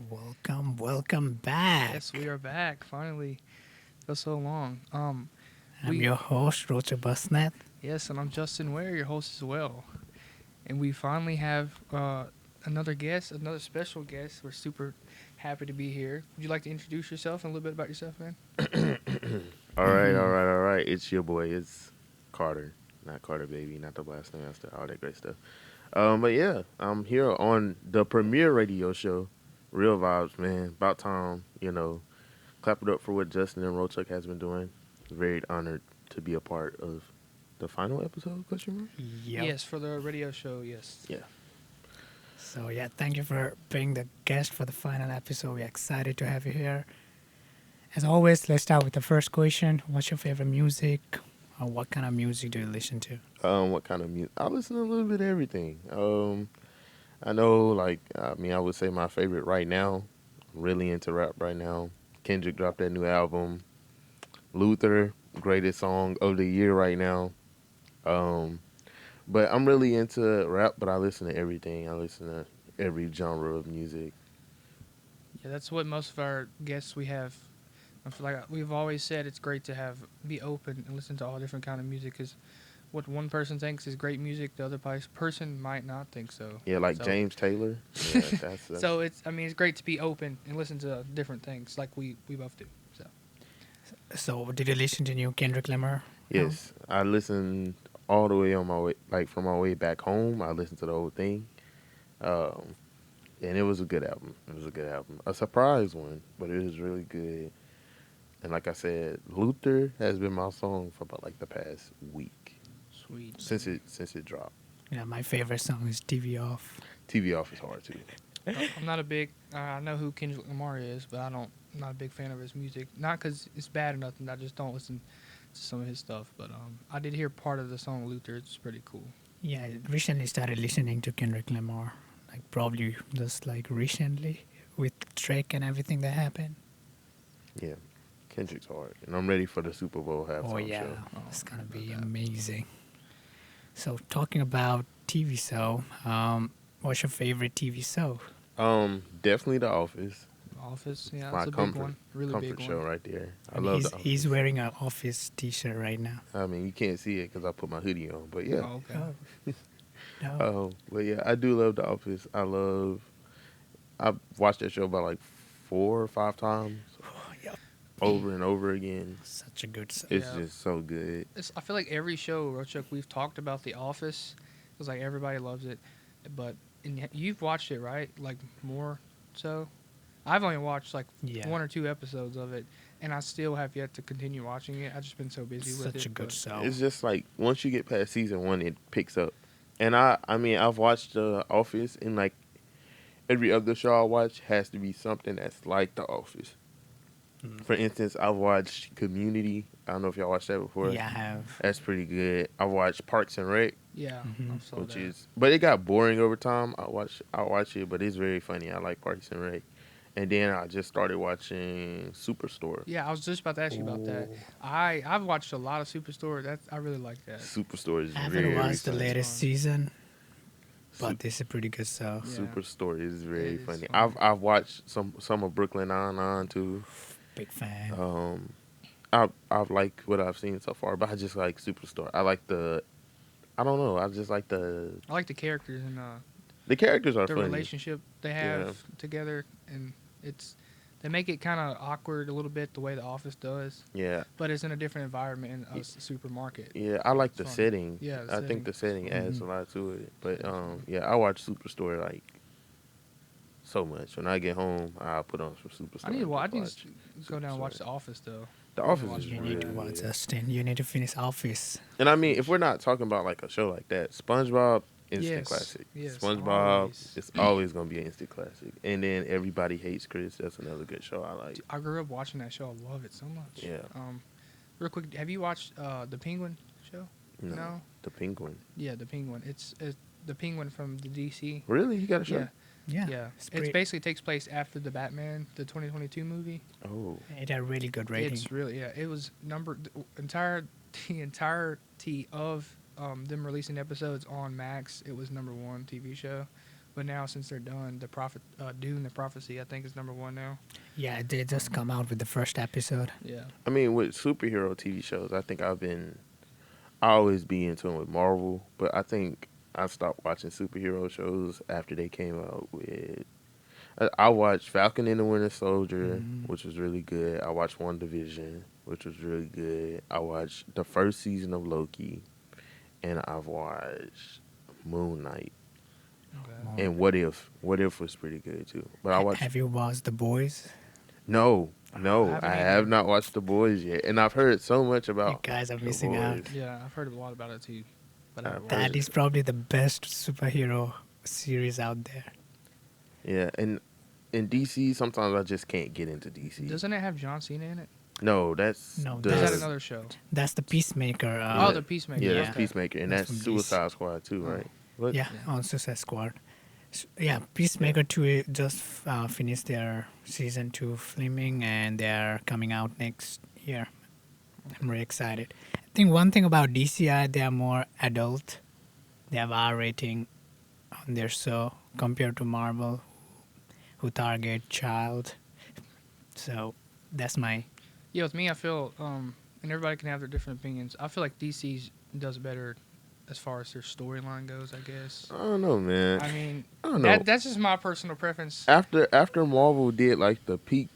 Welcome back. Yes, we are back finally. For so long. I'm We your host, Rochak Basnet. yes, and I'm Justin Ware, your host as well. And we finally have another guest, another special guest. We're super happy to be here. Would you like to introduce yourself and a little bit about yourself, man? All right. It's your boy. It's Carter, not Carter baby, not the blast master, all that great stuff. But yeah, I'm here on the premiere radio show, Real Vibes, man. About time, clap it up for what Justin and Rochuk has been doing. Very honored to be a part of the final episode. Question mark? Yep. Yes, for the radio show. Yes. Yeah. So, yeah, thank you for being the guest for the final episode. We're excited to have you here. As always, let's start with the first question. What's your favorite music? Or what kind of music do you listen to? What kind of music? I listen to a little bit of everything. I know, I would say my favorite right now. I'm really into rap right now. Kendrick dropped that new album. Luther, greatest song of the year right now. Um, but I'm really into rap, but I listen to everything. I listen to every genre of music. Yeah, that's what most of our guests we have. I feel like we've always said it's great to have be open and listen to all different kind of music because what one person thinks is great music, the other person might not think so. Yeah, like So James Taylor. Yeah, that's So it's great to be open and listen to different things like we both do. So So, did you listen to new Kendrick Lamar? yes. I listened all the way on my way, like from my way back home. I listened to the whole thing, um, and it was a good album. It was a good album, a surprise one, but it was really good. And like I said, Luther has been my song for about like the past week sweet. since it dropped. Yeah, my favorite song is TV Off. TV off is hard too. I'm not a big. I know who Kendrick Lamar is, but I'm not a big fan of his music. Not because it's bad or nothing. I just don't listen to some of his stuff. But I did hear part of the song Luther. It's pretty cool. Yeah, I recently started listening to Kendrick Lamar. Like, probably just like recently with Drake and everything that happened. Yeah, Kendrick's hard, and I'm ready for the Super Bowl Oh, halftime yeah, show. it's gonna About be that. amazing. So, talking about TV show, what's your favorite TV show? Definitely The Office. Office. It's Yeah, my that's a big one. Really big comfort show one. right there. I And love he's The he's Office. wearing an Office T-shirt right now. I mean, you can't see it because I put my hoodie on, but yeah. Oh, okay. Oh no! But yeah, I do love The Office. I've watched that show about like 4 or 5 times Yep. over and over again. Such a good show. It's Yeah. just so good. I feel like every show, Rochuk, we've talked about The Office. It's like everybody loves it, but you've watched it, right? Like more so. I've only watched like Yeah, one or two episodes of it, and I still have yet to continue watching it. I've just been so busy with such it. a good But show. It's just like once you get past season 1, it picks up. And I mean, I've watched The Office, and like every other show I watch has to be something that's like The Office. Mm. For instance, I've watched Community. I don't know if y'all watched that before. Yeah, I have. That's pretty good. I watched Parks and Rec, yeah, Mhm. I saw which that. is, but it got boring over time. I watch it, but it's very funny. I like Parks and Rec, and then I just started watching Superstore. Yeah, I was just about to ask you about that. Ooh. I've watched a lot of Superstore. I really like that. Superstore is I haven't very watched the funny. latest fun. season, but Sup- this is a pretty good show. Yeah. Superstore is very It is funny. funny. I've watched some of Brooklyn Nine-Nine too. Big fan. Um, I've liked what I've seen so far, but I just like Superstore. I don't know. I just like I like the characters and the characters are the funny. relationship they have together, and they make it kind of awkward a little bit the way The Office does, Yeah, but it's in a different environment in a supermarket. yeah. I like the Fun. setting. Yeah, the I think the setting adds Mhm. a lot to it. But Definitely. yeah, I watch Superstore like so much. When I get home, I'll put on some Superstore. I need to and wa- I just need to go down and watch Superstore. The Office though. The I need to Office watch is it You more. need to really watch good. Justin. You need to finish Office. And I mean, if we're not talking about like a show like that, SpongeBob, instant Yes, classic. yes, SpongeBob always. is always gonna be an instant classic. And then Everybody Hates Chris. That's another good show I like. I grew up watching that show. I love it so much. Yeah. Real quick, have you watched the Penguin show? No. The Penguin. Yeah, the Penguin. It's the Penguin from the DC. Really? You got a show? Yeah, Yeah, yeah. It's It pretty, basically takes place after the Batman, the 2022 movie. Oh. it had really good rating. It's really It was the entirety of them releasing episodes on Max. It was number one TV show. But now since they're done, Dune, the Prophecy, I think is number one now. Yeah, they just come out with the first episode. Yeah. I mean, with superhero TV shows, I think I always be into them with Marvel, but I think I stopped watching superhero shows after they came out with. I watched Falcon and the Winter Soldier, which was really good. I watched WandaVision, which was really good. I watched the first season of Loki, and I've watched Moon Knight. Okay. And What If? What If was pretty good too. But I watched. Have you watched The Boys? No, I no, haven't I either. have not watched The Boys yet, and I've heard so much You about guys are The missing out. Boys. Yeah, I've heard a lot about it too. But I haven't That watched That it. is probably the best superhero series out there. Yeah, and in DC, sometimes I just can't get into DC. Doesn't it have John Cena in it? No, that's No, Or the is Does- that another show? That's the Peacemaker. Yeah. Oh, the Peacemaker. yeah, that's Yeah. Peacemaker, and That's that's from DC. Suicide Squad too, Oh. right? What? Yeah, Yeah. on Suicide Squad. Yeah, Peacemaker 2 just finished their season 2 filming and they're coming out next year. I'm really excited. I think one thing about DCI, they are more adult. They have R rating on their show compared to Marvel, who target child. So that's my Yeah, with me, I feel, and everybody can have their different opinions. I feel like DC does better as far as their storyline goes, I guess. I don't know, man. I mean, I don't know. that's just my personal preference. After Marvel did like the peak,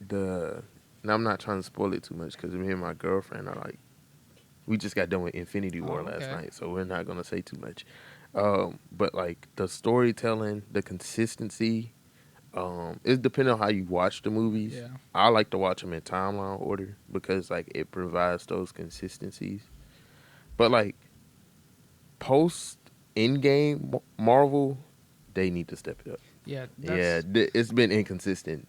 and I'm not trying to spoil it too much because me and my girlfriend are like, we just got done with Infinity War Oh, last okay. night, so we're not gonna say too much. But like the storytelling, the consistency, it's depending on how you watch the movies. Yeah. I like to watch them in timeline order because like it provides those consistencies. But like post Endgame Marvel, they need to step it up. Yeah. Yeah, it's been inconsistent.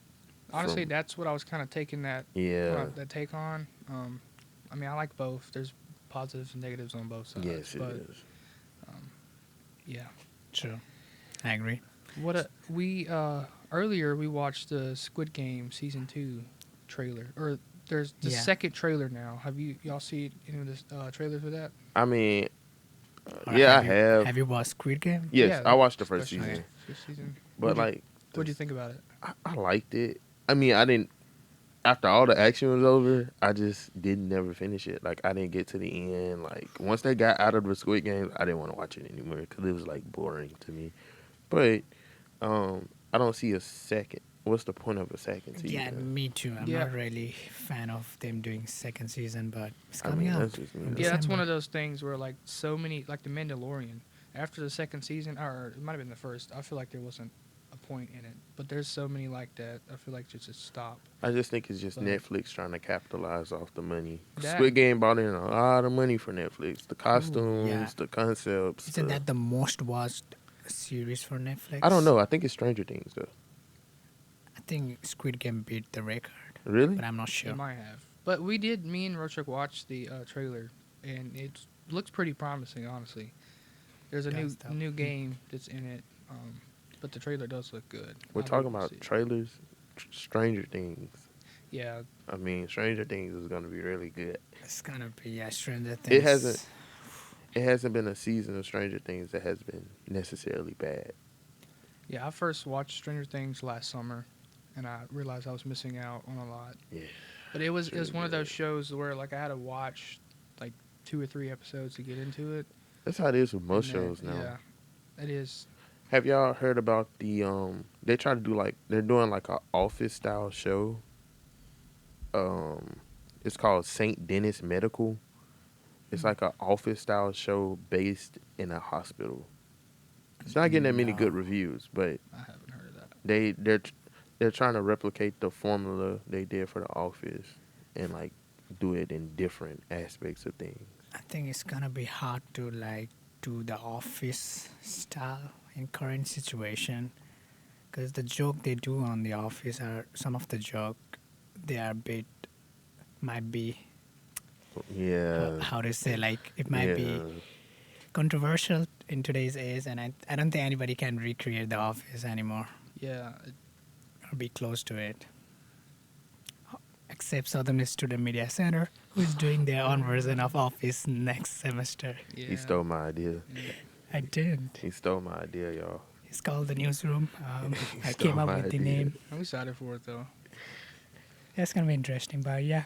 Honestly, from- that's what I was kind of taking that Yeah. that take on. I mean, I like both. There's positives and negatives on both sides. Yes, it but is. yeah. true. I agree. We earlier we watched the Squid Game season 2 trailer, or there's the Yeah. second trailer now. Have y'all seen any of the trailers for that? I mean, Or yeah, I you- have. Have you watched Squid Game? Yes, Yeah, I watched the first First season, First season. but like, What do you think about it? I liked it. I mean, I didn't. After all the action was over, I just didn't never finish it. Like, I didn't get to the end. Like, once they got out of the Squid Games, I didn't want to watch it anymore because it was like boring to me. But I don't see a second. What's the point of a second season? Yeah, me too. I'm Yeah. not really fan of them doing second season, but it's I coming mean, out. that's just me. in Yeah, Yeah, that's one December. of those things where like so many, like the Mandalorian, after the second season, or it might have been the first. I feel like there wasn't a point in it, but there's so many like that. I feel like just stop. I just think it's just But- Netflix trying to capitalize off the money. That- Squid Game brought in a lot of money for Netflix. The costumes, yeah. the concepts. Isn't the- that the most watched series for Netflix? I don't know. I think it's Stranger Things though. I think Squid Game beat the record, Really? but I'm not sure. It might have, but me and Rochak watched the trailer, and it looks pretty promising. Honestly, there's a Does, though. new game that's in it, but the trailer does look good. We're I'd talking like to about see it. trailers. Stranger Things. Yeah, I mean, Stranger Things is gonna be really good. It's gonna be Stranger Things. It hasn't been a season of Stranger Things that has been necessarily bad. yeah. I first watched Stranger Things last summer, and I realized I was missing out on a lot. Yeah. But it was really one of those good. shows where like I had to watch like 2 or 3 episodes to get into it. That's how it is with most And then- shows now. Yeah, it is. Have y'all heard about the they try to do like they're doing like a office style show. It's called St. Denis Medical. It's like an office style show based in a hospital. It's not getting that many good No. reviews, but I haven't heard of that. they're trying to replicate the formula they did for The Office and like do it in different aspects of things. I think it's gonna be hard to like do the Office style in current situation, because the joke they do on the Office are some of the joke they are a bit might be Yeah. how to say, like it might be Yeah. controversial in today's age, and I don't think anybody can recreate the Office anymore Yeah, or be close to it, except Southern Student Media Center, who is doing their own version of Office next semester. yeah. He stole my idea. Yeah. I did. He stole my idea, y'all. It's called the Newsroom. He I stole came up my with the idea. name. I'm excited for it though. It's gonna be interesting, but yeah.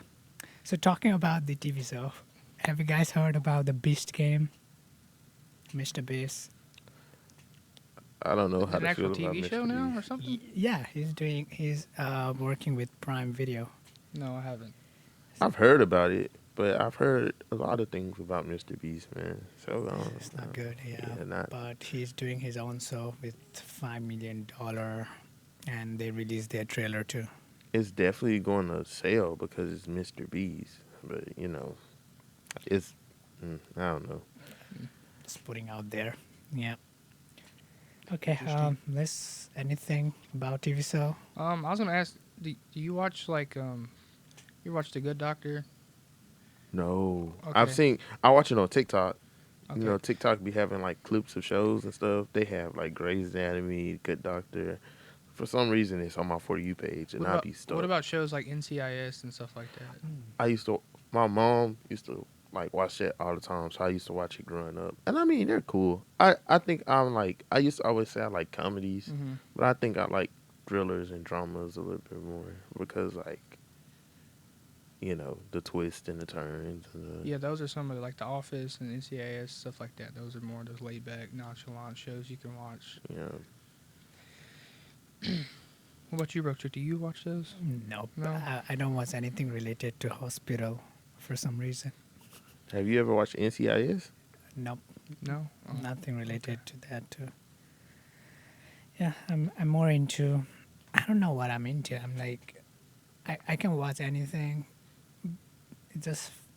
So talking about the TV show, have you guys heard about the Beast game, Mr. Beast? I don't know Is how it an to actual feel about TV show Mr. now or Beast. something? Yeah, he's working with Prime Video. No, I haven't. I've heard about it, but I've heard a lot of things about Mr. Beast, man. So It's not good, yeah. yeah, not. But he's doing his own show with $5 million, and they released their trailer too. It's definitely going to sell because it's Mr. Beast, but it's I don't know. Just putting out there. Yeah. Okay. Interesting. Let's anything about TV show? I was gonna ask, do you watch you watch The Good Doctor? No, Okay. I watch it on TikTok. Okay. TikTok be having like clips of shows and stuff. They have like Grey's Anatomy, Good Doctor. For some reason, it's on my For You page, and I be What stuck. about shows like NCIS and stuff like that? I used to, my mom used to like watch that all the time, so I used to watch it growing up. And I mean, they're cool. I think I'm like, I used to always say I like comedies, Mm-hmm. but I think I like thrillers and dramas a little bit more because like, the twists and the turns and Yeah, those are some of like The Office and NCIS stuff like that. Those are more those laid back, nonchalant shows you can watch. What about you, Rochak? Do you watch those? Nope. No. I don't watch anything related to hospital for some reason. Have you ever watched NCIS? Nope. No. Oh, Nothing related okay. to that too. Yeah, I'm more into. I don't know what I'm into. I'm like, I can watch anything.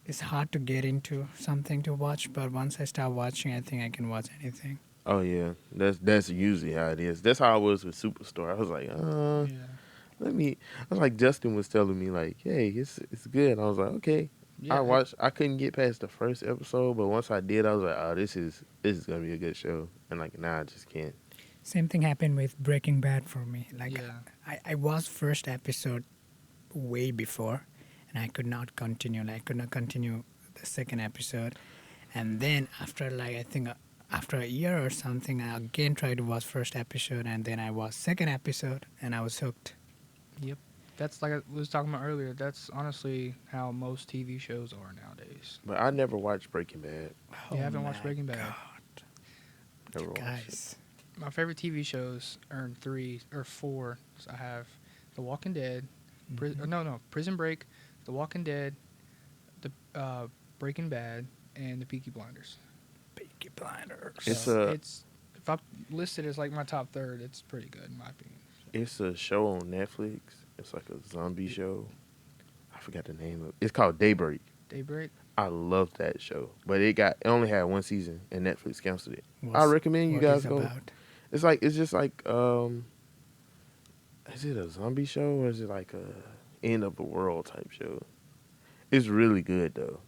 It's hard to get into something to watch, but once I start watching, I think I can watch anything. Oh yeah, that's usually how it is. That's how I was with Superstore. I was like, Yeah. let me. I was like, Justin was telling me like, hey, it's good. I was like, okay. I Yeah. watched. I couldn't get past the first episode, but once I did, I was like, oh, this is gonna be a good show. And like, nah, I just can't. Same thing happened with Breaking Bad for me. Like, Yeah. I watched first episode way before, and I could not continue. Like, I could not continue the second episode, and then after like I think after a year or something, I again tried to watch first episode, and then I watched second episode, and I was hooked. Yep. That's like I was talking about earlier. That's honestly how most TV shows are nowadays. But I never watched Breaking Bad. You haven't watched my Breaking Bad? God, Never watched it. guys. My favorite TV shows are in 3 or 4. So I have The Walking Dead, Prison Break, The Walking Dead, the Breaking Bad, and the Peaky Blinders. Peaky Blinders. It's So a it's if I list it as like my top third, it's pretty good in my opinion. it's a show on Netflix. It's like a zombie show. I forgot the name of it. It's called Daybreak. Daybreak. I love that show, but it only had one season, and Netflix canceled it. I What's- recommend you what guys is go. about? It's just like is it a zombie show or is it like a end of the world type show? It's really good though.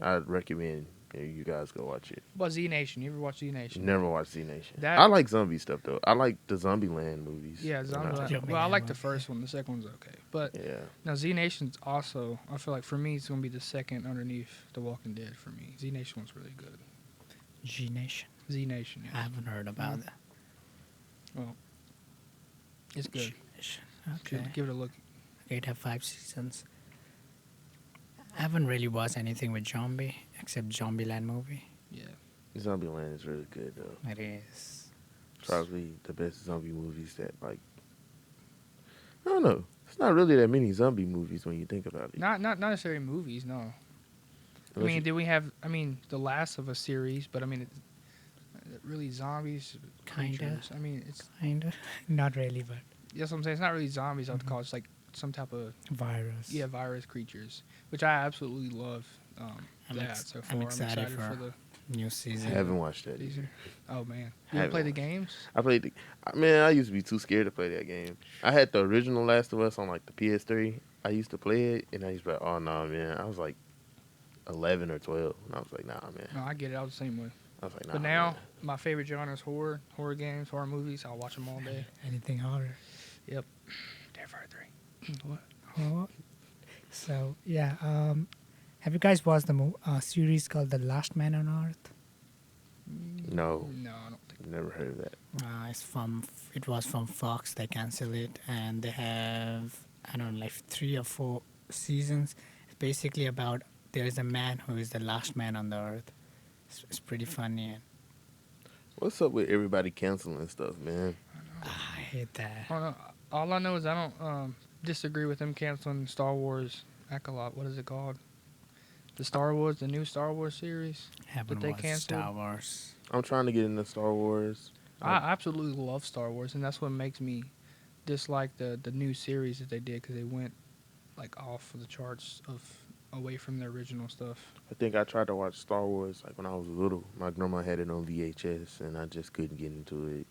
I'd recommend you guys go watch it. What about Z Nation? You ever watch Z Nation? Never watched Z Nation. That- I like zombie stuff though. I like the Zombieland movies. Yeah, When Zombie. I- Zombie Well, I like Man the was- first one. The second one's okay, but Yeah. now Z Nation's also. I feel like for me, it's gonna be the second underneath The Walking Dead for me. Z Nation was really good. G Nation. Z Nation. I Yeah. haven't heard about that. Well, it's good. G Nation. Okay. Give it a look. It have 5 seasons. I haven't really watched anything with zombie except Zombieland movie. Yeah. Zombieland is really good though. It is. Probably the best zombie movies that like. I don't know. It's not really that many zombie movies when you think about it. Not necessarily movies. No. I Unless mean, you- did we have? I mean, the Last of Us series, but I mean, it's really zombies. Kinda. creatures. I mean, it's Kinda. Not really, but that's what I'm saying. It's not really zombies. I would call it. It's like some type of virus. virus creatures, which I absolutely love. I'm That ex- so I'm far, excited for the new I season. haven't watched that. season. Either. Oh man, you ever Haven't play the watched. games? I played. I used to be too scared to play that game. I had the original Last of Us on like the PS3. I used to play it, and I used to be like, oh no, man. I was like 11 or 12, and I was like, nah, man. No, I get it. I was the same way. I was like, nah. But now man. my favorite genre is horror games, horror movies. I'll watch them all day. Anything horror. Terrifier 3. What? Oh. So yeah, have you guys watched the series called The Last Man on Earth? No. No, I don't think Never heard of that. It was from Fox. They canceled it, and they have I don't know, like 3 or 4 seasons. It's basically about there is a man who is the last man on the earth. It's pretty funny, and What's up with everybody canceling stuff, man? I hate that. I don't know. All I know is I don't disagree with them canceling Star Wars Acolyte. What is it called? The new Star Wars series. Haven't they watched canceled? Star Wars. I'm trying to get into Star Wars. I absolutely love Star Wars, and that's what makes me dislike the new series that they did because they went like off of the charts of away from the original stuff. I think I tried to watch Star Wars like when I was little. My grandma had it on VHS, and I just couldn't get into it.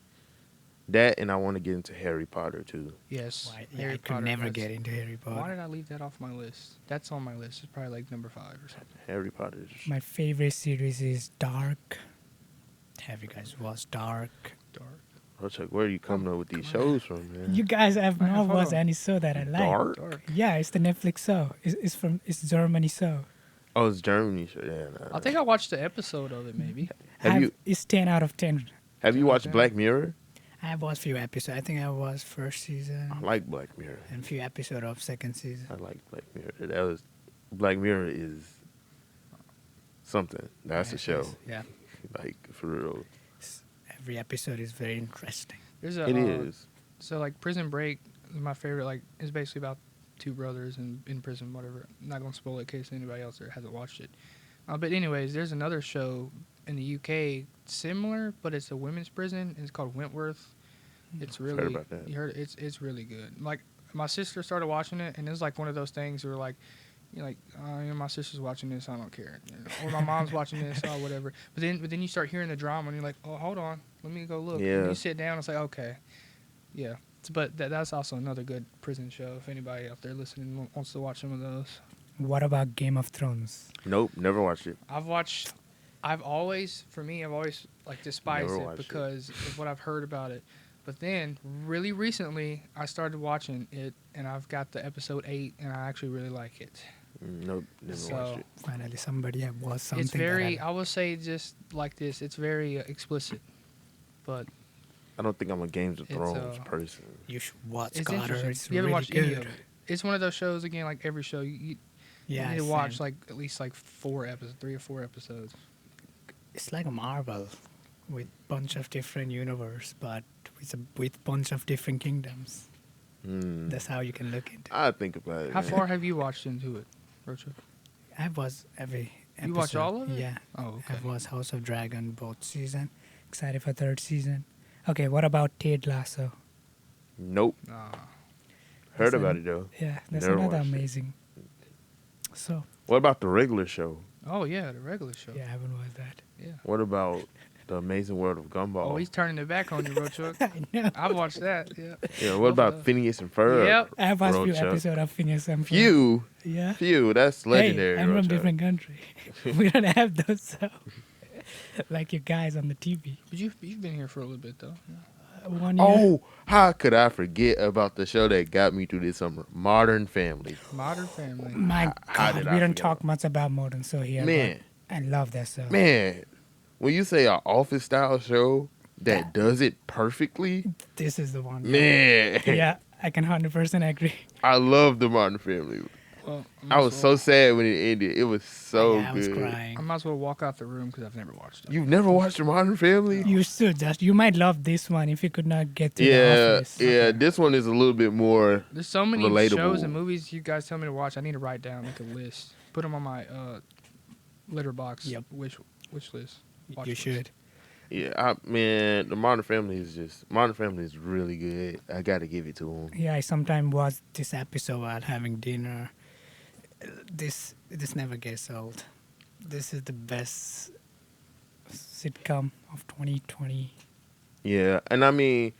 That, and I want to get into Harry Potter too. Yes, Why, yeah, Harry I could Potter. never get into Harry Why Potter. did I leave that off my list? That's on my list. It's probably like number 5 or something. Harry Potter. My favorite series is Dark. Have you guys watched Dark? Dark. Rochak, where are you coming up with these shows from, man? You guys have Man, not hold watched on. any show that I like. Dark? Yeah, it's the Netflix show. It's Germany show. Oh, it's Germany show. Yeah, I think I watched the episode of it. Maybe. It's 10 out of 10. Have you watched Okay. Black Mirror? I have watched few episodes. I think I watched first season I like Black Mirror. and few episodes of second season. I like Black Mirror. Black Mirror is something. That's a show. Yeah. Like for real. Every episode is very interesting. There's a. It is. So like Prison Break is my favorite. Like it's basically about 2 brothers in prison. Whatever. I'm not gonna spoil it in case anybody else there hasn't watched it. But anyways, there's another show in the UK similar, but it's a women's prison. And it's called Wentworth. It's Heard really. about that. You heard it? It's really good. Like my sister started watching it, and it's like one of those things where like. You're like, my sister's watching this, I don't care. Or my mom's watching this, or whatever. But then you start hearing the drama, and you're like, oh, hold on, let me go look. Yeah. And you sit down, it's like, okay, yeah. But that's also another good prison show. If anybody out there listening wants to watch some of those, What about Game of Thrones? Nope, never watched it. I've always like despised Never it watched it. because of what I've heard about it. But then, really recently, I started watching it, and I've got the episode 8, and I actually really like it. Nope, never So- watched it. Finally, somebody have watched something. It's very, that I will say just like this, it's very explicit. But I don't think I'm a Games of It's, Thrones person. you should watch it's Carter. interesting. It's You haven't really watched good. any of it. It's one of those shows, again, like every show, you Yeah, need to watch same. like at least like 4 episodes, 3 or 4 episodes. It's like a Marvel with bunch of different universe, but with bunch of different kingdoms. Hmm. That's how you can look into it. I think about it. How man. far have you watched into it, Rochak? I watched every episode. You watch all of it? Yeah. Oh, okay. I've watched House of Dragon both season. Excited for third season. Okay, what about Ted Lasso? Nope. Nah. Heard That's about an- it though. Yeah, that's Never another watched it. amazing. So, What about the regular show? Oh, yeah, the regular show. yeah, I haven't watched that. Yeah. What about the Amazing World of Gumball? Oh, he's turning it back on you, Rochak. I know. I've watched that, yeah. Yeah. What about Phineas and Ferb? Yep. I have watched few Rochak. episodes of Phineas and Ferb. Few. Yeah. That's legendary. Hey, I'm from Rochak. different country. We don't have those, so like you guys on the TV. But you've been here for a little bit, though. Yeah. 1 year. Oh, how could I forget about the show that got me through this summer? Modern Family. Modern Family. My How God, did we I don't forget talk much about modern so here. Man. but I love that show. Man, when you say an office style show that does it perfectly, This is the one. man, Yeah, I can 100% agree. I love the Modern Family. Well, I was so sad when it ended. It was so yeah, I was good. crying. I might as well walk out the room because I've never watched it. You've never watched the Modern Family? You should just. You might love this one if you could not get to the Yeah, office. yeah. This one is a little bit more. There's so many Relatable. shows and movies you guys tell me to watch. I need to write down like a list. Put them on my letterbox Yep. wish list. Watch You list. should. Yeah, man, the Modern Family is really good. I got to give it to them. Yeah, I sometimes watch this episode while having dinner. This never gets old. This is the best sitcom of 2020. Yeah, and I mean,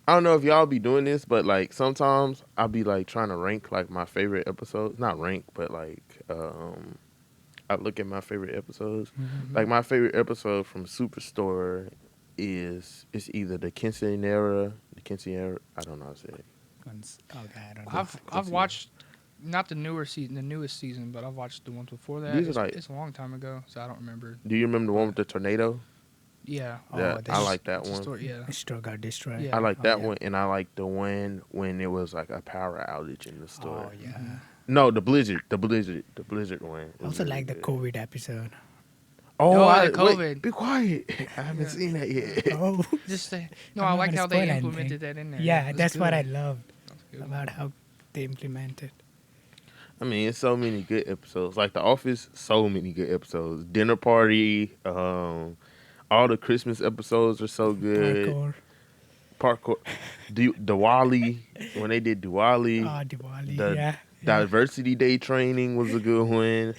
I don't know if y'all be doing this, but like sometimes I'll be like trying to rank like my favorite episodes. Not rank, but like I look at my favorite episodes. Like my favorite episode from Superstore is it's either the Quinceañera. I don't know how to say it. Okay, I don't know. I've watched not the newest season, but I've watched the ones before that. These are like- It's a long time ago, so I don't remember. Do you remember the one with the tornado? Yeah. Oh, I this like that It's a one. story. Yeah. store got destroyed. Yeah. I like Oh, that yeah. one, and I like the one when it was like a power outage in the Oh store. yeah. No, the blizzard one I was also really like the good. COVID episode. Oh, Oh, the I wait, COVID. be quiet. I haven't Yeah. seen that yet. Oh, Just say no. I'm I not liked gonna how they spoil anything. implemented that in there. Yeah, It was that's what I good. loved That was a good. about how they implemented. I mean, it's so many good episodes. Like The Office, so many good episodes. Dinner Party, all the Christmas episodes are so good. Parkour, Parkour, Diwali, when they did Diwali, Diwali. the Yeah, yeah. Diversity Day training was a good one.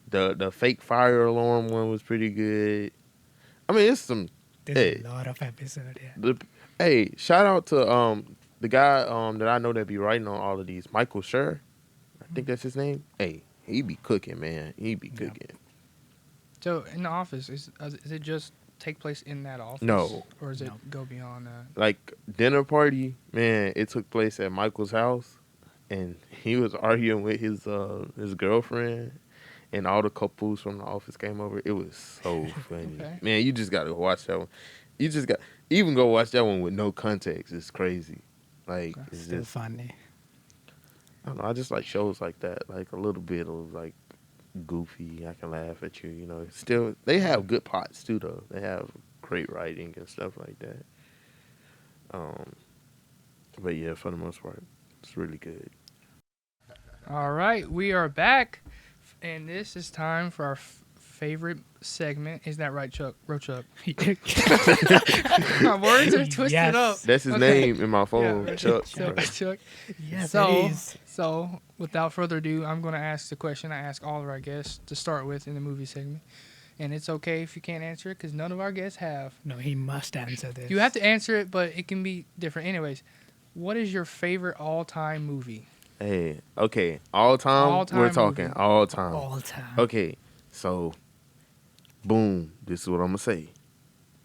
The fake fire alarm one was pretty good. I mean, it's some. There's a Hey, lot of episode. Yeah. the, hey, shout out to the guy that I know that be writing on all of these, Michael Schur. I think that's his name. Hey, he be cooking, man. He be Yeah. cooking. So in the office, is it just take place in that office? No. Or is it No. go beyond that? Like dinner party, man. It took place at Michael's house, and he was arguing with his girlfriend, and all the couples from the office came over. It was so funny, Okay. man. You just gotta watch that one. You just got even go watch that one with no context. It's crazy. Like Okay. it's Still just funny. I don't know. I just like shows like that. Like a little bit of like goofy. I can laugh at you. You know. Still, they have good plots too, though. They have great writing and stuff like that. Um, but yeah, for the most part, it's really good. All right, we are back, and this is time for our favorite segment. Is that right, Chuck? Rochak. My words are twisted Yes. up. That's his Okay. name in my phone, Yeah, Chuck. Chuck. Yes, So, it is. so without further ado, I'm going to ask the question I ask all of our guests to start with in the movie segment. And it's okay if you can't answer it because none of our guests have. No, he must answer this. You have to answer it, but it can be different. Anyways, what is your favorite all-time movie? Hey, okay, all time. All-time We're talking movie. all time. all time. Okay, so boom. This is what I'm gonna say.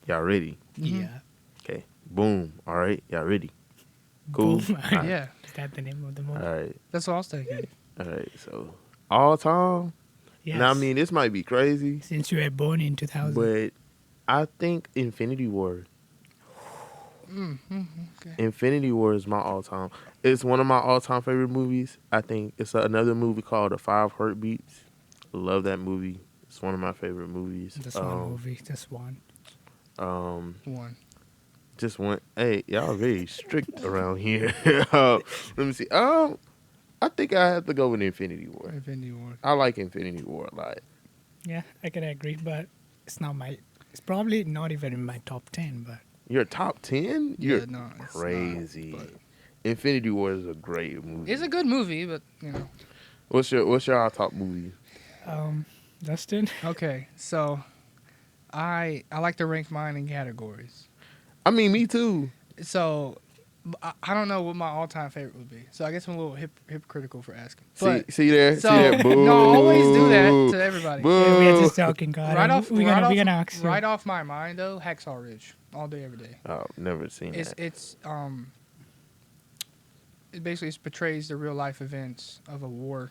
Y'all ready? Mhm. Yeah. Okay, boom. All right, y'all ready? Cool. Boom. All right. Yeah, Is that the name of the movie? All right, that's what I was thinking. all right. So all time. Yes. Now I mean, this might be crazy, Since you were born in 2000. but I think Infinity War. Okay. Infinity War is my all-time. It's one of my all-time favorite movies. I think it's another movie called The Five Heartbeats. Love that movie. It's one of my favorite movies. Just one movie. Just one. One. Just one. Hey, y'all very strict around here. Let me see. I think I have to go with Infinity War. Infinity War. I like Infinity War a lot. Yeah, I can agree, but it's not my. It's probably not even in my top 10, but Your top 10? You're Yeah, no, it's not, crazy. but- Infinity War is a great movie. It's a good movie, but you know. What's your top movie? Dustin. Okay, so I like to rank mine in categories. I mean, me too. So I don't know what my all-time favorite would be. So I guess I'm a little hypocritical for asking. See, But see there? so see that? Boo. no, I always do that to everybody. Boo. Yeah, we're just talking, God. Right off, we're right gonna off, ask you. right off my mind though, Hacksaw Ridge, all day, every day. Oh, never seen that. It basically portrays the real life events of a war,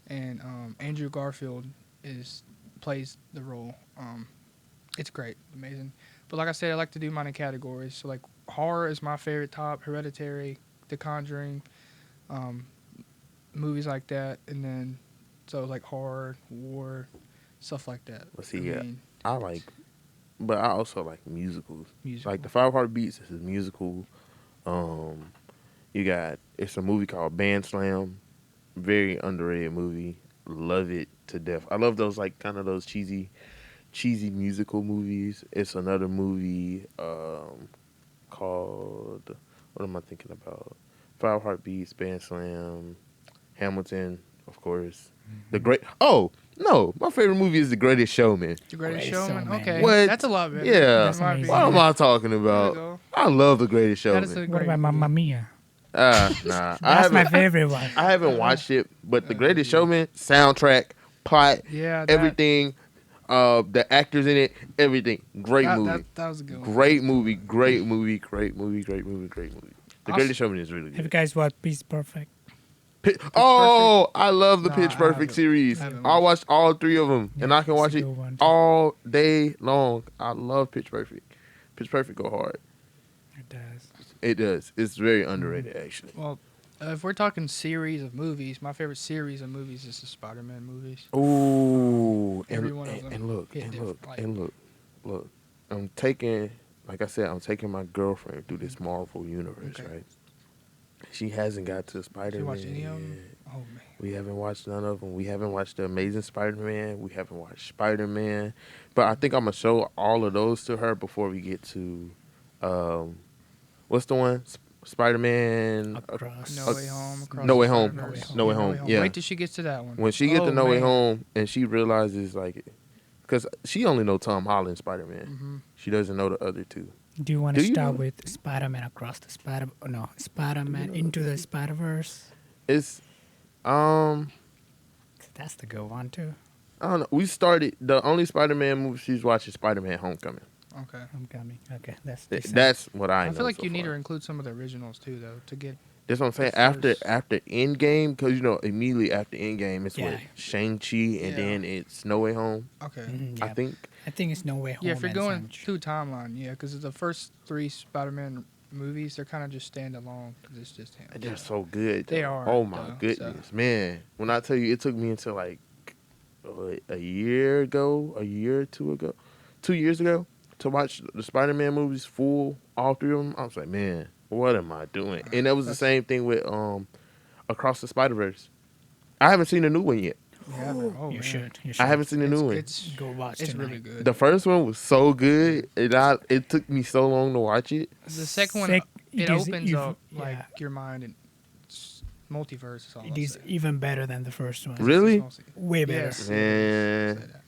and Andrew Garfield plays the role. It's great, amazing. But like I said, I like to do mine in categories. So like horror is my favorite top, Hereditary, The Conjuring, movies like that, and then so like horror, war, stuff like that. Well, see, I like, but but I also like musicals. music. Like The Five Heartbeats is a musical. It's a movie called Band Slam. Very underrated movie. Love it to death. I love those like kind of those cheesy musical movies. It's another movie called, what am I thinking about? Five Heartbeats, Band Slam, Hamilton, of course. The Great. Oh no, my favorite movie is The Greatest Showman. The Greatest Greatest Showman. Showman. Okay, What? that's a lot better. Yeah. That's Might be. amazing. What am I talking There you about? go. I love The Greatest That is Showman. a What great about movie. Mamma Mia? Nah. That's my favorite one. I haven't watched it, but The Greatest Showman, soundtrack, plot, Yeah, everything, the actors in it, everything. Great movie. That was a good one. Great movie. The I Greatest Showman is really s- good. Have you guys watched Peace Perfect? Oh, I love the No, Pitch I Perfect haven't. series. I haven't I watched watched all three of them, and Yeah, I can it's watch a it good one too. all day long. I love Pitch Perfect. Pitch Perfect go hard. It does. It does. It's very Mm-hmm. underrated, actually. Well, if we're talking series of movies, my favorite series of movies is the Spider-Man movies. Ooh, Every one of them and look, hit and different. look, Like, and look, look. I'm taking, like I said, I'm taking my girlfriend through this Marvel universe, okay, right? She hasn't got to did you watch any of Spider-Man them? yet. Oh man, We haven't watched none of them. We haven't watched the Amazing Spider-Man. We haven't watched Spider-Man. But I think I'm gonna show all of those to her before we get to, what's the one? Spider-Man. No Way Home, Across No the Way Home. No Way Spider-Verse. Home. No Way Yeah, No Home. Way Home. Yeah. Wait till she gets to that one. When she get to Oh, No Way man. Home and she realizes like, because she only know Tom Holland Spider-Man. Mm-hmm. She doesn't know the other two. Do you want Do to you start know- with Spider-Man Across the Spider? Oh, no, Spider-Man Into the Spider-Verse. It's That's the good one too. I don't know. We started the only Spider-Man movie she's watching Spider-Man Homecoming. Okay. Homecoming. Okay, that's decent. That's what I know. I feel like so you need far. to include some of the originals too, though, to get. That's what I'm saying. the After first- Endgame, because immediately after Endgame, it's Yeah. what Shang-Chi, and Yeah. then it's No Way Home. Okay. Mhm, I yeah. think. I think it's No Way Home. Yeah, if you're and going Sanch. through timeline, yeah, because the first three Spider-Man movies, they're kind of just standalone because it's just him. They're so good. They though. are, Oh my though, goodness, man! When I tell you, it took me until like a year ago, a year or two ago, 2 years ago, to watch the Spider-Man movies full, all three of them. I was like, man, what am I doing? And that was the That's- same thing with Across the Spider-Verse. I haven't seen the new one yet. You haven't? Oh, you man. should. You should. I haven't seen the new one. It's Go watch it's tonight. really good. The first one was so good, and it took me so long to watch it. The second one, Sec- it is opens ev- up like yeah, your mind and it's multiverse. Is all it I'll is say. even better than the first one. Really? It's mostly- Way better. Yes, Man. it is. I'll say that.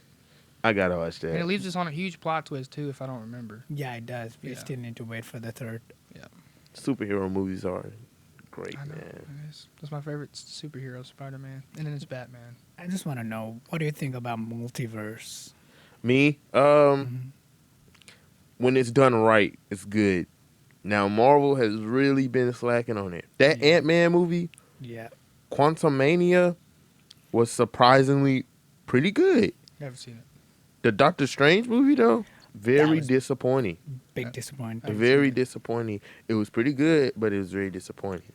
I gotta watch that. And it leaves us on a huge plot twist too, if I don't remember. Yeah, it does. We Yeah. still need to wait for the third. Superhero movies are great, I know. man. It is. That's my favorite superhero, Spider-Man, and then it's Batman. I just want to know, what do you think about multiverse? Me, when it's done right, it's good. Now Marvel has really been slacking on it. That Yeah. Ant-Man movie, Yeah, Quantumania, was surprisingly pretty good. Never seen it. The Doctor Strange movie though, very was- disappointing. big disappointment. haven't Very seen it. disappointing. It was pretty good, but it was very disappointing.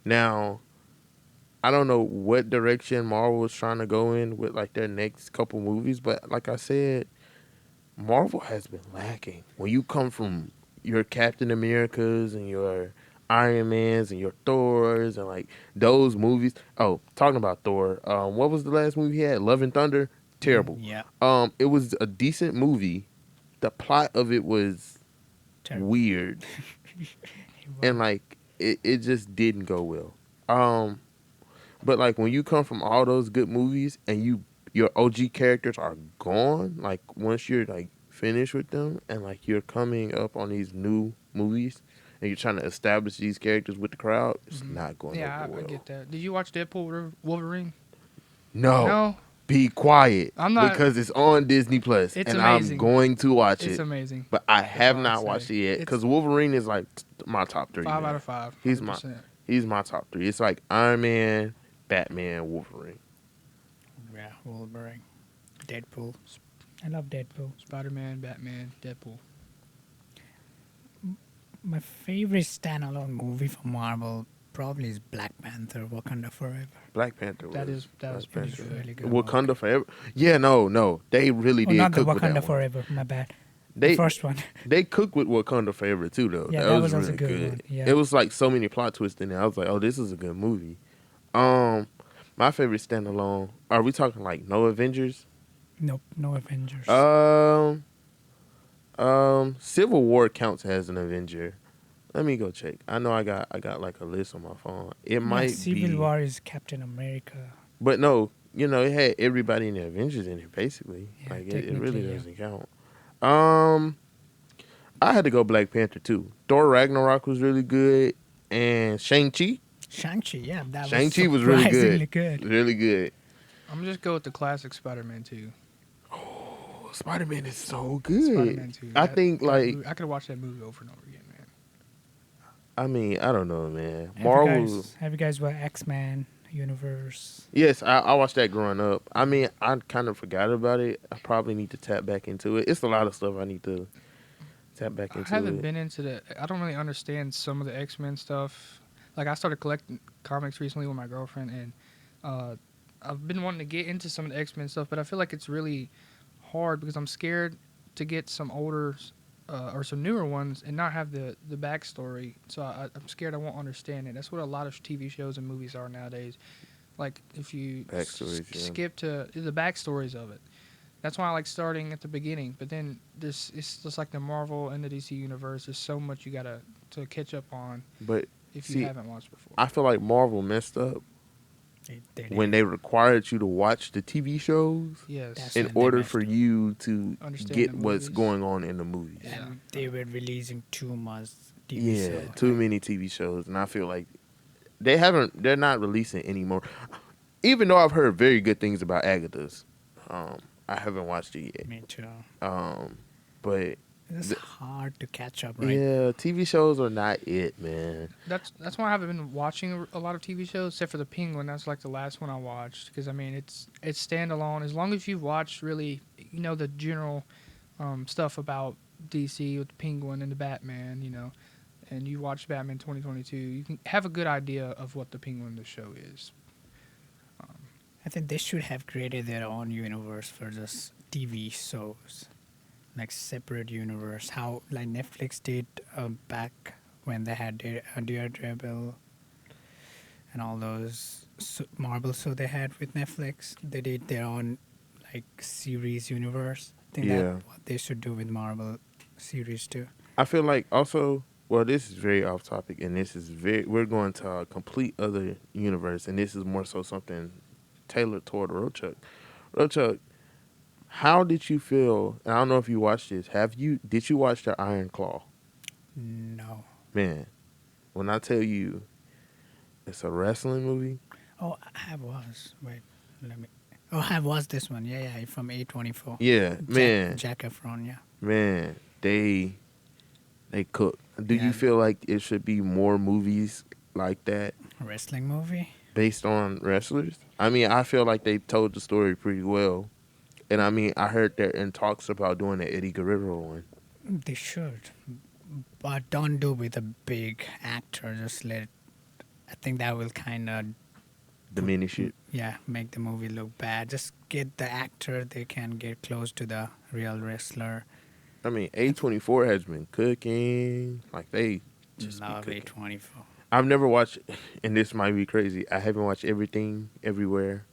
Now, I don't know what direction Marvel was trying to go in with like their next couple movies, but like I said, Marvel has been lacking. When you come from your Captain Americas and your Iron Mans and your Thors and like those movies. Oh, talking about Thor, what was the last movie he had? Love and Thunder? Terrible. Yeah, It was a decent movie. The plot of it was terrible. weird. And like it just didn't go well. But like when you come from all those good movies and your OG characters are gone, like once you're like finished with them and like you're coming up on these new movies and you're trying to establish these characters with the crowd, it's Mhm. not going Yeah, over well. I get that. Did you watch Deadpool Wolverine? No, No, be quiet. I'm not- because it's on Disney Plus It's and amazing. I'm going to watch it's it. amazing. But I have all I'd not say. watched it yet It's- because Wolverine is like my top three. 5 man. out of 5. He's my- 100%. He's my top three. It's like Iron Man, Batman, Wolverine. Yeah, Wolverine, Deadpool. I love Deadpool. Spider-Man, Batman, Deadpool. My favorite standalone movie from Marvel probably is Black Panther: Wakanda Forever. Black Panther. That was was Black pretty Panther. good. Really good. Wakanda Forever. Yeah, no, they really Oh, did not the cook with that Wakanda one. Forever. My bad. They The first one. they cooked with Wakanda Forever too, though. Yeah, that that was was also really a good good. one, yeah. It was like so many plot twists in there. I was like, oh, this is a good movie. My favorite standalone. Are we talking like no Avengers? Nope, no Avengers. Civil War counts as an Avenger. Let me go check. I know I got like a list on my phone. It might Civil be, War is Captain America. but no, it had everybody in the Avengers in it basically. Yeah, Like it really technically, yeah. doesn't count. I had to go Black Panther too. Thor Ragnarok was really good, and Shang-Chi. Shang-Chi, yeah, that Shang-Chi was was really surprisingly good. good. Really good. I'm gonna just go with the classic Spider-Man 2. Oh, Spider-Man is so good. Spider-Man 2. I think like I could watch that movie over and over again, man. I mean I don't know, man. Have Marvel. you guys watched X-Men? universe. Yes, I watched that growing up. I mean, I kind of forgot about it. I probably need to tap back into it. It's a lot of stuff I need to tap back I into haven't it. been into the. I don't really understand some of the X-Men stuff. Like I started collecting comics recently with my girlfriend, and uh, I've been wanting to get into some of the X-Men stuff, but I feel like it's really hard because I'm scared to get some older or some newer ones and not have the backstory. So I'm scared I won't understand it. That's what a lot of TV shows and movies are nowadays. Like if you Backstories, yeah. skip to the backstories of it. That's why I like starting at the beginning. But then this it's just like the Marvel and the DC universe. There's so much you gotta to catch up on But if you see, haven't watched before. I feel like Marvel messed up They when did. they required you to watch the TV shows Yes, That's in when they order messed for up. you to understand get the what's movies. going on in the movies. Yeah. And they were releasing too much TV Yeah, shows. too many TV shows, and I feel like they're not releasing anymore. Even though I've heard very good things about Agatha's, I haven't watched it yet. Me too. Um, but It's th- hard to catch up, right? yeah, TV shows are not it, man. That's why I haven't been watching a lot of TV shows except for the Penguin. That's like the last one I watched because I mean it's standalone. As long as you've watched really the general stuff about DC with the Penguin and the Batman, and you watch Batman 2022, you can have a good idea of what the Penguin the show is. I think they should have created their own universe for just TV shows, like separate universe. How like Netflix did back when they had Daredevil and all those Marvel show they had with Netflix. They did their own like series universe. I think that's Yeah, what they should do with Marvel series too. I feel like also. Well, this is very off topic, and this is very. We're going to a complete other universe, and this is more so something tailored toward Rochak. Rochak, how did you feel? And I don't know if you watched this. Did you watch the Iron Claw? No. Man, when I tell you it's a wrestling movie, Oh, I have was. Wait, let me. Oh, I have watched this one. Yeah, yeah, from A24. yeah, man, Jack Efron, yeah. man, they cook. Do Yeah. you feel like it should be more movies like that Wrestling movie. based on wrestlers? I mean, I feel like they told the story pretty well. And I mean, I heard they're in talks about doing the Eddie Guerrero one. They should, but don't do with a big actor. Just let. I think that will kind of Diminish it. make the movie look bad. Just get the actor. They can get close to the real wrestler. I mean, A24 has been cooking. Like, they just be Love cooking. A24. I've never watched, and this might be crazy, I haven't watched everything, everywhere,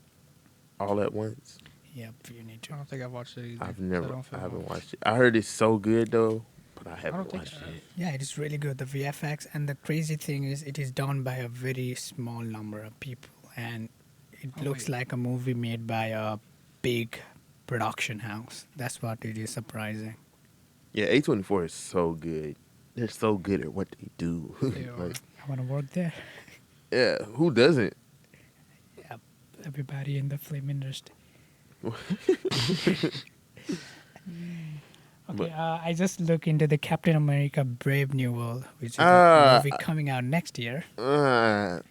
all at once. Yep, you need I to. don't think I've watched it either. I've so never, don't feel I haven't old. watched it. I heard it's so good, though, but I don't haven't think watched I have. it. Yeah, it is really good. The VFX and the crazy thing is, it is done by a very small number of people, and it Oh, looks wait. like a movie made by a big production house. That's what it is surprising. Yeah, A24 is so good. They're so good at what they do. They are. Like, I want to work there. yeah, who doesn't? Yep, everybody in the film industry. Okay, I just look into the Captain America: Brave New World, which is a movie coming out next year. I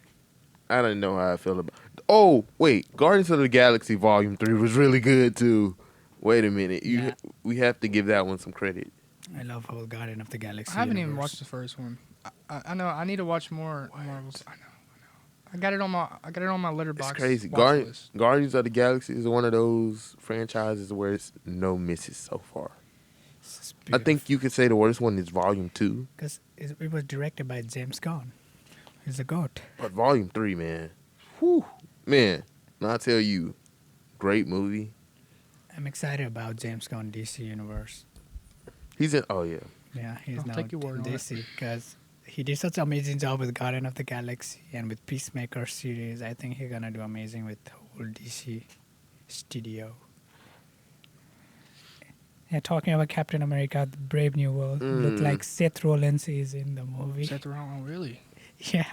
don't know how I feel about. Oh wait, Guardians of the Galaxy Volume 3 was really good too. Wait a minute, Yeah. we have to give that one some credit. I love whole Guardian of the Galaxy. I haven't even universe. watched the first one. I know I need to watch more Marvels. I know. I got it on my It's letterbox. crazy. watch list. Guardians of the Galaxy is one of those franchises where it's no misses so far. I think you could say the worst one is Volume 2, because it was directed by James Gunn. He's a goat. but Volume 3, man, whew, man, and I tell you, great movie. I'm excited about James Gunn DC universe. He's in. Oh yeah, Yeah, he's I'll now take your word in on it. DC because he did such an amazing job with Guardian of the Galaxy and with Peacemaker series. I think he's gonna do amazing with the whole DC studio. Yeah, talking about Captain America: The Brave New World, look like Seth Rollins is in the movie. Seth Rogen, really? Yeah,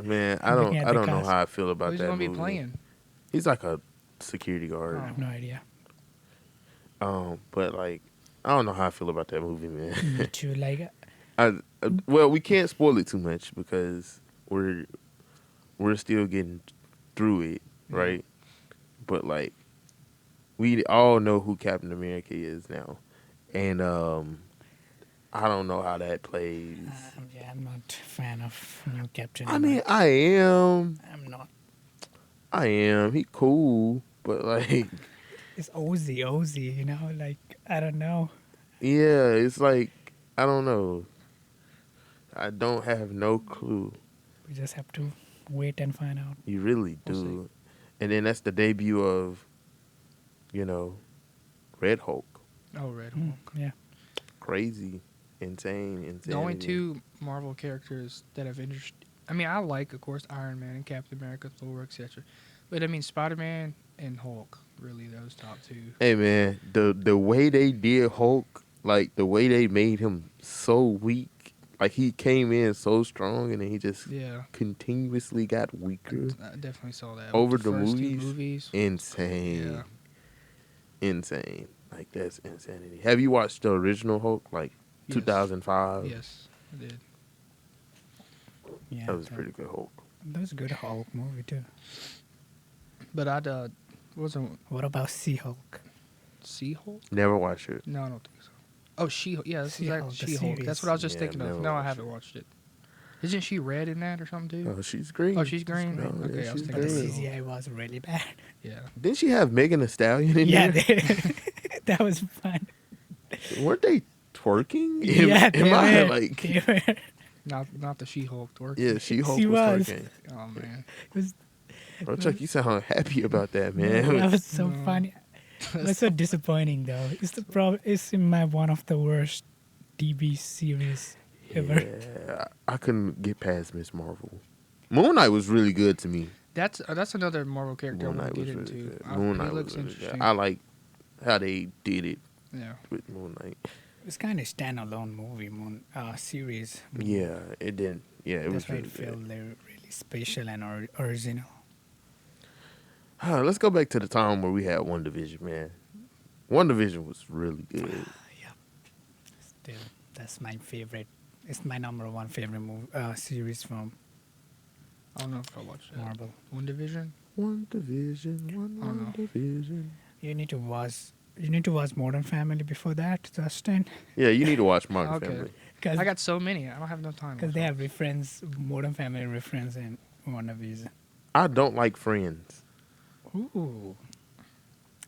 man, I'm looking at I the don't know cast. how I feel about Who's that gonna be movie. playing? He's like a security guard. I have no idea. But like, I don't know how I feel about that movie, Me man. too. Like, Well, we can't spoil it too much because we're still getting through it, Yeah. right? But like we all know who Captain America is now, and I don't know how that plays. Yeah, I'm not a fan of new Captain I mean, America. I'm not. I am. He cool, but like, It's Ozzy, like, I don't know. yeah, it's like I don't know. I don't have no clue. We just have to wait and find out. You really We'll see. do. And then that's the debut of, you know, Red Hulk. Oh, Red Hulk. Yeah. Crazy, insane, The only insanity. two Marvel characters that have interest. I mean, I like, of course, Iron Man and Captain America, Thor, etc. But I mean, Spider-Man and Hulk, really, those top two. Hey man, the way they did Hulk, like the way they made him so weak, like he came in so strong and then he just Yeah, continuously got weaker I definitely saw that. over With the the first two movies. movies. Insane, Yeah. insane. Like that's insanity. Have you watched the original Hulk, like Yes. 2005? Yes, I did. Yeah. That was pretty good Hulk. That was a good Hulk movie, too. But I wasn't What about She-Hulk? She-Hulk? Never watched it. No, I don't think so. Oh, She-Hulk. Yeah, this is She-Hulk, exactly the She-Hulk. That's series. what I was just Yeah, thinking I've of. never No, I watched haven't it. watched it. Isn't she red in that or something too? Oh, she's green. Oh, she's green? Oh, yeah, Okay, I was she's But the thinking green. She-Hulk. CGI was really bad. Yeah. Didn't she have Megan Thee Stallion in Yeah, there? that was fun. Weren't they twerking? Yeah, Am I were. like? They were. Not the She-Hulk twerk. Yeah, She-Hulk She was was. twerking. Oh man. It was, Rochak, you sound happy about that, no, man. that was so No. funny. It was so disappointing, though. It's the problem. It's in my one of the worst DB series ever. Yeah, I couldn't get past Miss Marvel. Moon Knight was really good to me. That's another Marvel character Moon I Knight want was to get really into. good. He Moon Knight looks was really good. interesting. I like how they did it Yeah. with Moon Knight. It's kind of standalone movie, series. Yeah, it didn't. Yeah, it That's was why really it felt good. really special and original. Let's go back to the time where we had One Division, man. One Division was really good. Yeah, still, that's my favorite. It's my number one favorite series from I don't know if I watched that. Marvel. One Division. One Division, I don't know. one Division. You need to watch Modern Family before that, Justin, Yeah, you need to watch Modern Okay. Family. because I got so many. I don't have enough time. to watch they them. have Modern Family reference in one of these. I don't like Friends. Ooh,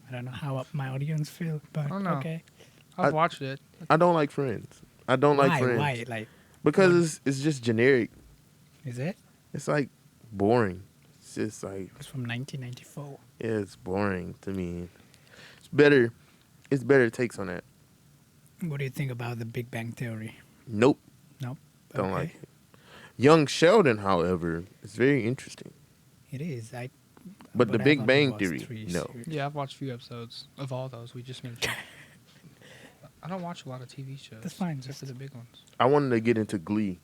I don't know how my audience feel, but I don't know. okay. I've I- watched it. I don't like Friends. I don't like Friends. Why? Like, Because it's just generic. is it? It's like boring. It's just like It's from 1994. yeah, it's boring to me. It's better. It's better takes on that. What do you think about the Big Bang Theory? Nope, Nope. don't Okay. like it. Young Sheldon, however, is very interesting. It is. But The I've Big only Bang watched Theory, 3 no. series. Yeah, I've watched a few episodes of all those we just mentioned. I don't watch a lot of TV shows. That's fine, Except for the big ones. I wanted to get into Glee.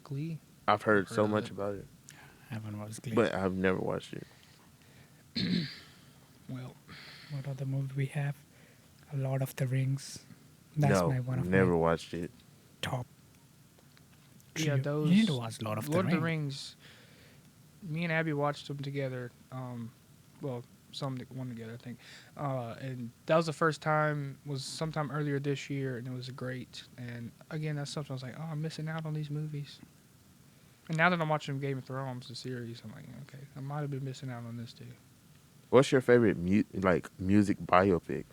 Glee. I've heard Heard so of much it. about it, I haven't watched Glee. but I've never watched it. Well, What other movie we have? A Lord of the Rings. That's no, one of never my watched it. top. yeah, trio. those. You need to watch Lord of Lord the of the Rings. Rings. Me and Abby watched them together. Well, one together, I think. And that was the first time. Was sometime earlier this year, and it was great. And again, that's something I was like, oh, I'm missing out on these movies. And now that I'm watching Game of Thrones, the series, I'm like, okay, I might have been missing out on this too. What's your favorite music biopic?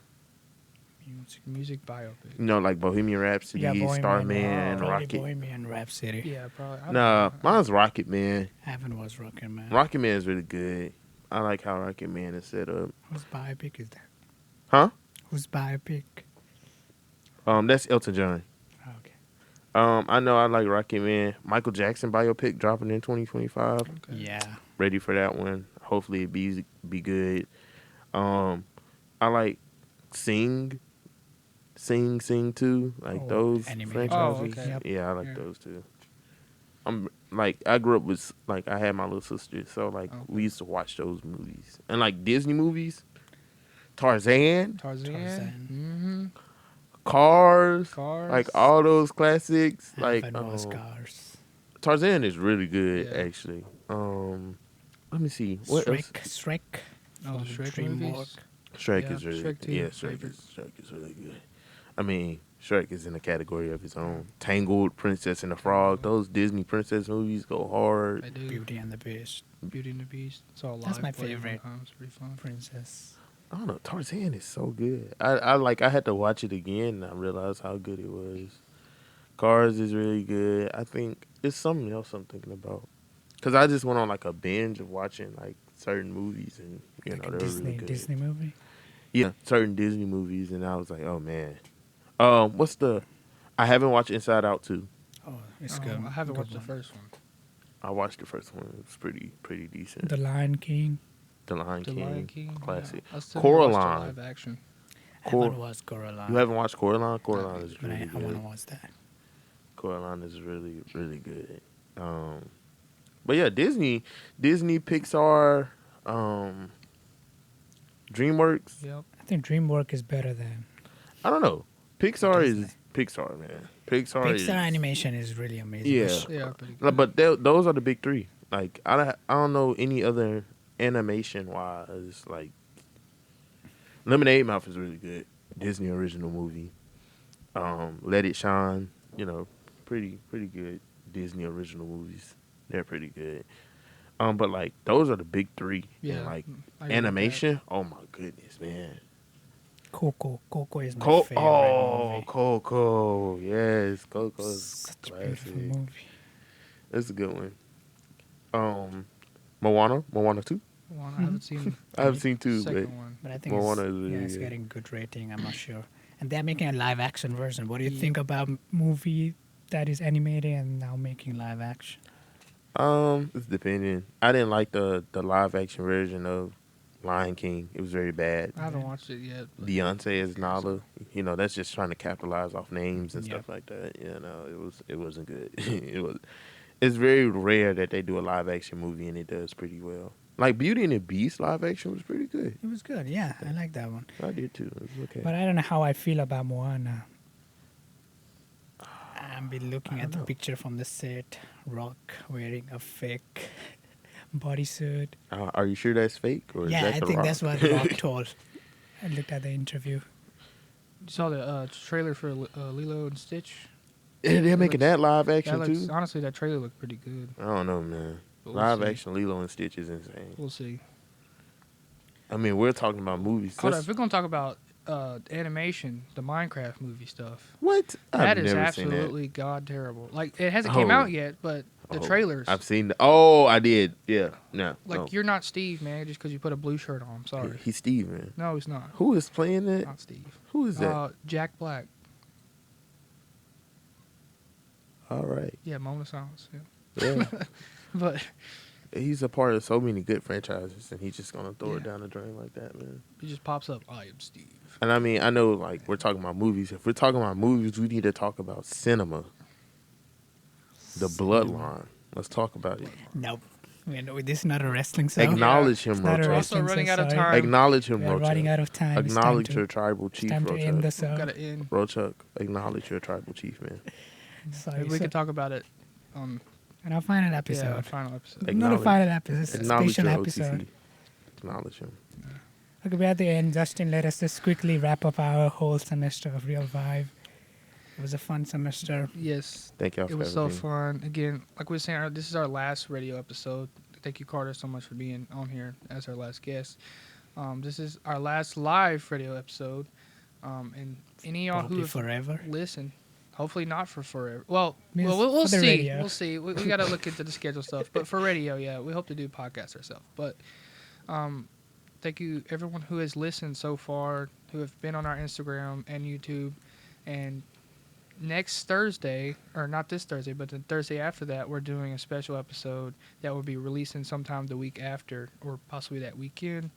Music biopic. You know, like Bohemian Rhapsody, Starman, probably Rocket. Bohemian Rhapsody. Yeah, probably. I don't Nah, know. mine's Rocket Man. I haven't watched Rocket Man. Rocket Man is really good. I like how Rocket Man is set up. Whose biopic is that? Huh? Whose biopic? That's Elton John. Okay. I know I like Rocket Man. Michael Jackson biopic dropping in 2025. Okay. Yeah. Ready for that one. Hopefully it be good. I like Sing too. Like Oh, those animated. franchises. Oh, okay. Yep. Yeah, I like Yeah. those too. I'm like I grew up with like I had my little sister, so like Okay. we used to watch those movies and like Disney movies, Tarzan, Tarzan. Mm-hmm. Cars, Cars. like all those classics. I Like haven't watched Cars. Tarzan is really good Yeah. actually. let me see what else. Shrek. Oh, the from Shrek movies. Shrek Yeah, is really Shrek 2, yeah. favorite. Shrek is really good. I mean, Shrek is in a category of his own. Tangled, Princess and the Frog. Tangled. Those Disney princess movies go hard. I do. Beauty and the Beast. Beauty and the Beast. Saw live. That's my play one favorite. time. It's pretty fun. Princess. I don't know. Tarzan is so good. I had to watch it again and I realized how good it was. Cars is really good. I think it's something else I'm thinking about. Cause I just went on like a binge of watching like certain movies and Like a they were really good. Disney movie. Yeah, certain Disney movies and I was like, oh man. What's the? I haven't watched Inside Out 2. Oh, it's good. I haven't Good watched the one. first one. I watched the first one. It was pretty decent. The Lion King. The Lion The King, Lion King. classic. Yeah. I still haven't watched the Coraline. live action. I Cor- haven't watched Coraline. You haven't watched Coraline? Coraline is But really I want to good. watch that. Coraline is really good. But yeah, Disney, Pixar, DreamWorks. Yep. I think DreamWorks is better than I don't know. Pixar Disney. is Pixar, man. Pixar is Pixar animation is really amazing. Yeah. But They are pretty No, good. but those are the big three. Like I don't know any other animation wise. Like Lemonade Mouth is really good. Disney original movie. Let It Shine. You know, pretty good Disney original movies. They're pretty good. But like those are the big three. Yeah. And like I agree with animation. Oh my goodness, man. Coco is my favorite movie. Coco. Yes, Coco is Such a beautiful classic. movie. That's a good one. Moana 2. that. One, I haven't seen I haven't seen the 2, but second one. But I think Moana it's, is really it's good. getting good rating. I'm not sure. And they're making a live action version. What do you Yeah. think about movie that is animated and now making live action? It's depending. I didn't like the live action version of Lion King. It was very bad. I haven't watched it yet. But Beyonce is Nala. You know, that's just trying to capitalize off names and Yeah. stuff like that. You know, it wasn't good. It's very rare that they do a live action movie and it does pretty well. Like Beauty and the Beast live action was pretty good. It was good. Yeah, I like that one. I did too. It was okay. But I don't know how I feel about Moana. I've been looking I at the don't know. picture from the set. Rock wearing a fake bodysuit. Are you sure that's fake or Yeah, is that I The think Rock? that's what Rock told. I looked at the interview. you saw the trailer for Lilo and Stitch. They're making that live That action looks, too. honestly, that trailer looked pretty good. I don't know, man. But we'll Live see. action Lilo and Stitch is insane. We'll see. I mean, we're talking about movies. Carter, Let's- if we're gonna talk about animation, the Minecraft movie stuff, What? that I've is never seen that. absolutely god terrible. Like it hasn't came Oh. out yet, but the Oh, trailers, I've seen. Oh, I did. Yeah. No. like no. you're not Steve, man, just because you put a blue shirt on. I'm sorry. He's Steve, man. No, he's not. Who is playing that? Not Steve. Who is that? Jack Black. All right. Yeah, Moment of Silence. Yeah. Yeah. But He's a part of so many good franchises, and he's just gonna throw it Yeah. down the drain like that, man. he just pops up. I am Steve. And I mean, I know, like, we're talking about movies. If we're talking about movies, we need to talk about cinema. The Bloodline. Let's talk about it. Nope. This is not a wrestling show. Acknowledge him, It's not a We're Rochak. also wrestling running show, out of sorry. time. Acknowledge him, We are running Rochak. out of time. Acknowledge it's your time tribal to, chief, it's time to end the Rochak. show. Gotta end. Rochak, acknowledge your tribal chief, man. Sorry, Maybe we so- could talk about it on and our final yeah, episode. our final episode. Not a Acknowledge- final episode, it's a Acknowledge special your episode. OTC. Acknowledge him. Okay, we're at the end. Justin, let us just quickly wrap up our whole semester of Real Vibe. It was a fun semester. Yes, Thank y'all it for was so having me. fun. Again, like we were saying, this is our last radio episode. Thank you, Carter, so much for being on here as our last guest. This is our last live radio episode. And any of y'all who Probably have forever. listened, hopefully not for forever. Well, Means we'll for the see. radio. We'll see. We got to look into the schedule stuff. But for radio, yeah, we hope to do podcasts ourselves. But thank you, everyone who has listened so far, who have been on our Instagram and YouTube. And next Thursday, or not this Thursday, but the Thursday after that, we're doing a special episode that will be releasing sometime the week after, or possibly that weekend,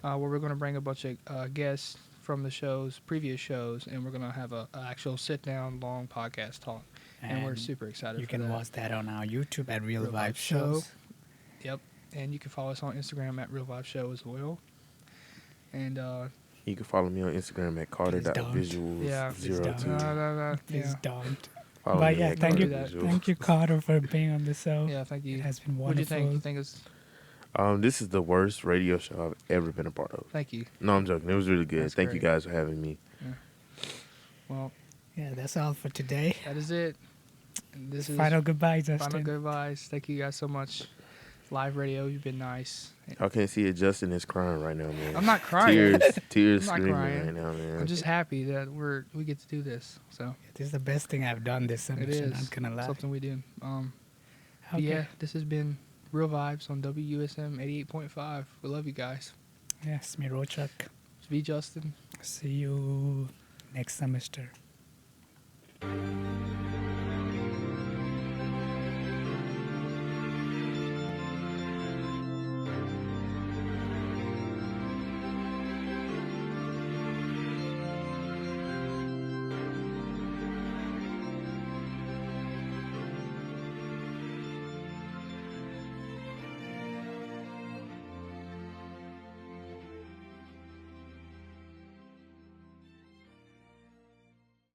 where we're going to bring a bunch of guests from the previous shows, and we're going to have a actual sit-down, long podcast talk. And we're super excited You for can that. watch that on our YouTube at Real Real Vibe Vibe Show. Shows. Yep. And you can follow us on Instagram at Real Vibe Show as well. And You can follow me on Instagram at carter.visuals. Yeah. Please don't. Please yeah. don't. Follow But me yeah, at thank you, Carter carter.visuals. thank you, Carter, for being on the show. Yeah, thank It you. has been What do you wonderful. think? You think it's This is the worst radio show I've ever been a part of. Thank you. No, I'm joking. It was really good. That's Thank you great. guys for having me. Yeah. Well, Yeah, that's all for today. that is it. And this is Final goodbye, final Justin. goodbyes. Thank you guys so much. Live radio, you've been nice. I can't see it. Justin is crying right now, man. I'm not crying. Tears I'm not screaming crying. right now, man. I'm just happy that we get to do this. So This is the best thing I've done this it semester. is Not gonna lie. something we do. Okay. Yeah, this has been Real Vibes on WUSM 88.5. We love you guys. Yes, me Rochak. It's V Justin. See you next semester.